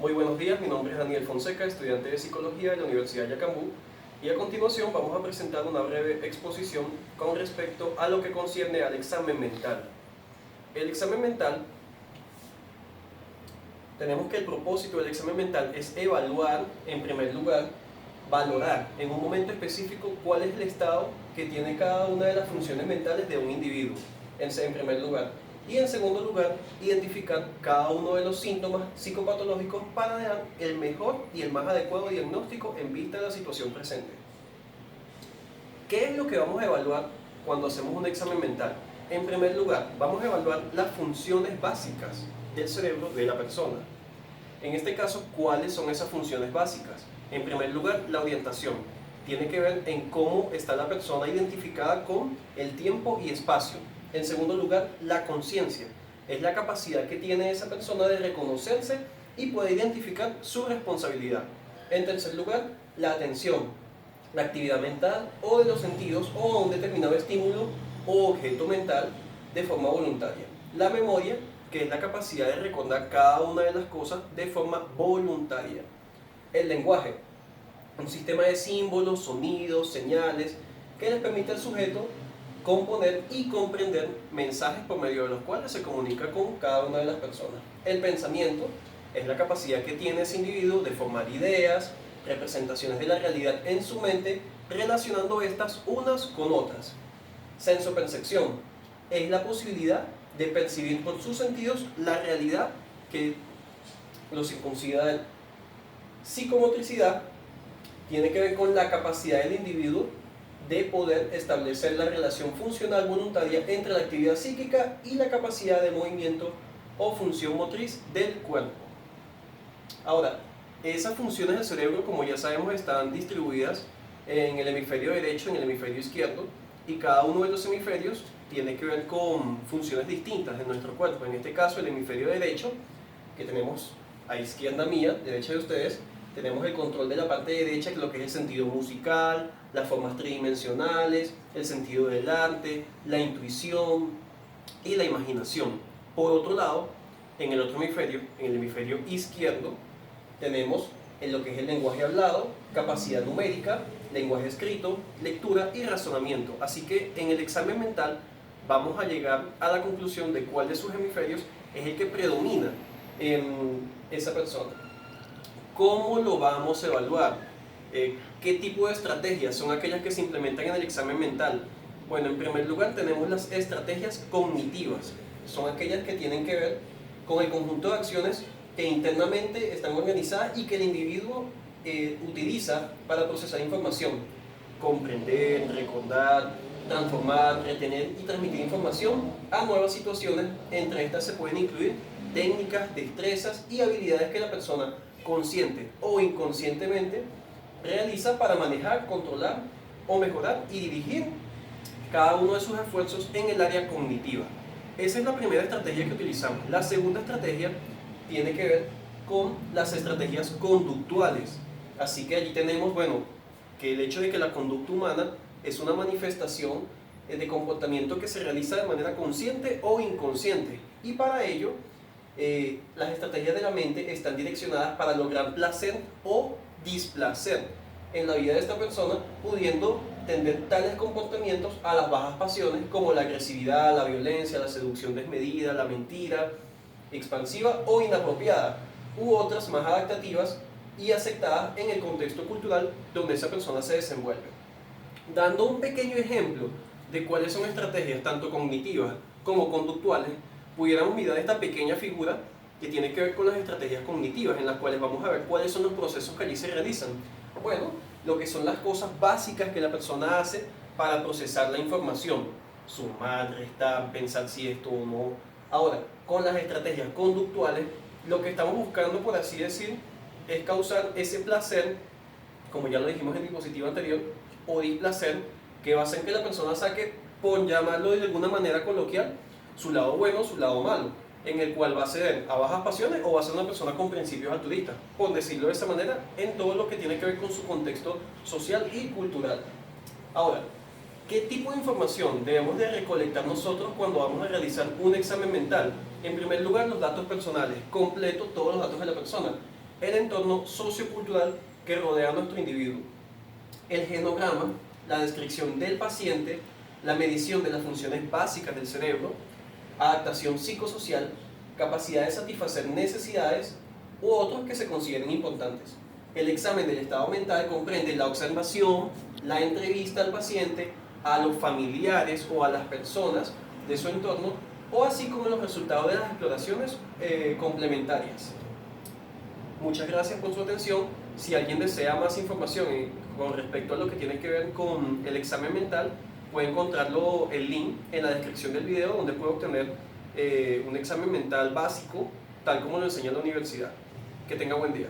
Muy buenos días, mi nombre es Daniel Fonseca, estudiante de Psicología de la Universidad de Yacambú, y a continuación vamos a presentar una breve exposición con respecto a lo que concierne al examen mental. El examen mental, tenemos que el propósito del examen mental es evaluar, en primer lugar, valorar en un momento específico cuál es el estado que tiene cada una de las funciones mentales de un individuo, en primer lugar. Y en segundo lugar, identificar cada uno de los síntomas psicopatológicos para dar el mejor y el más adecuado diagnóstico en vista de la situación presente. ¿Qué es lo que vamos a evaluar cuando hacemos un examen mental? En primer lugar, vamos a evaluar las funciones básicas del cerebro de la persona. En este caso, ¿cuáles son esas funciones básicas? En primer lugar, la orientación. Tiene que ver en cómo está la persona identificada con el tiempo y espacio. En segundo lugar, la conciencia. Es la capacidad que tiene esa persona de reconocerse y poder identificar su responsabilidad. En tercer lugar, la atención. La actividad mental o de los sentidos o a un determinado estímulo o objeto mental de forma voluntaria. La memoria, que es la capacidad de recordar cada una de las cosas de forma voluntaria. El lenguaje, un sistema de símbolos, sonidos, señales, que les permite al sujeto componer y comprender mensajes por medio de los cuales se comunica con cada una de las personas. El pensamiento es la capacidad que tiene ese individuo de formar ideas, representaciones de la realidad en su mente, relacionando estas unas con otras. Sensopercepción es la posibilidad de percibir por sus sentidos la realidad que lo circuncida de él. Psicomotricidad tiene que ver con la capacidad del individuo de poder establecer la relación funcional voluntaria entre la actividad psíquica y la capacidad de movimiento o función motriz del cuerpo. Ahora, esas funciones del cerebro, como ya sabemos, están distribuidas en el hemisferio derecho y en el hemisferio izquierdo, y cada uno de los hemisferios tiene que ver con funciones distintas de nuestro cuerpo. En este caso, el hemisferio derecho, que tenemos a izquierda mía, derecha de ustedes, tenemos el control de la parte derecha, que es lo que es el sentido musical, las formas tridimensionales, el sentido del arte, la intuición y la imaginación. Por otro lado, en el otro hemisferio, en el hemisferio izquierdo, tenemos en lo que es el lenguaje hablado, capacidad numérica, lenguaje escrito, lectura y razonamiento. Así que en el examen mental vamos a llegar a la conclusión de cuál de sus hemisferios es el que predomina en esa persona. ¿Cómo lo vamos a evaluar? ¿Qué tipo de estrategias son aquellas que se implementan en el examen mental? Bueno, en primer lugar tenemos las estrategias cognitivas. Son aquellas que tienen que ver con el conjunto de acciones que internamente están organizadas y que el individuo utiliza para procesar información. Comprender, recordar, transformar, retener y transmitir información a nuevas situaciones. Entre estas se pueden incluir técnicas, destrezas y habilidades que la persona consciente o inconscientemente realiza para manejar, controlar o mejorar y dirigir cada uno de sus esfuerzos en el área cognitiva. Esa es la primera estrategia que utilizamos. La segunda estrategia tiene que ver con las estrategias conductuales. Así que allí tenemos, bueno, que el hecho de que la conducta humana es una manifestación de comportamiento que se realiza de manera consciente o inconsciente. Y para ello, las estrategias de la mente están direccionadas para lograr placer o displacer en la vida de esta persona, pudiendo tender tales comportamientos a las bajas pasiones como la agresividad, la violencia, la seducción desmedida, la mentira expansiva o inapropiada, u otras más adaptativas y aceptadas en el contexto cultural donde esa persona se desenvuelve. Dando un pequeño ejemplo de cuáles son estrategias tanto cognitivas como conductuales, pudiéramos mirar esta pequeña figura que tiene que ver con las estrategias cognitivas, en las cuales vamos a ver cuáles son los procesos que allí se realizan. Bueno, lo que son las cosas básicas que la persona hace para procesar la información: sumar, restar, pensar si esto o no. Ahora, con las estrategias conductuales, lo que estamos buscando, por así decir, es causar ese placer, como ya lo dijimos en el diapositiva anterior, o displacer, que va a hacer que la persona saque, por llamarlo de alguna manera coloquial, su lado bueno, su lado malo, en el cual va a ceder a bajas pasiones o va a ser una persona con principios altruistas, por decirlo de esa manera, en todo lo que tiene que ver con su contexto social y cultural. Ahora, ¿qué tipo de información debemos de recolectar nosotros cuando vamos a realizar un examen mental? En primer lugar, los datos personales, completos, todos los datos de la persona. el entorno sociocultural que rodea a nuestro individuo, el genograma, la descripción del paciente, la medición de las funciones básicas del cerebro, adaptación psicosocial, capacidad de satisfacer necesidades u otros que se consideren importantes. El examen del estado mental comprende la observación, la entrevista al paciente, a los familiares o a las personas de su entorno, o así como los resultados de las exploraciones complementarias. Muchas gracias por su atención. Si alguien desea más información con respecto a lo que tiene que ver con el examen mental, puede encontrarlo el link en la descripción del video, donde puede obtener un examen mental básico, tal como lo enseña la universidad. Que tenga buen día.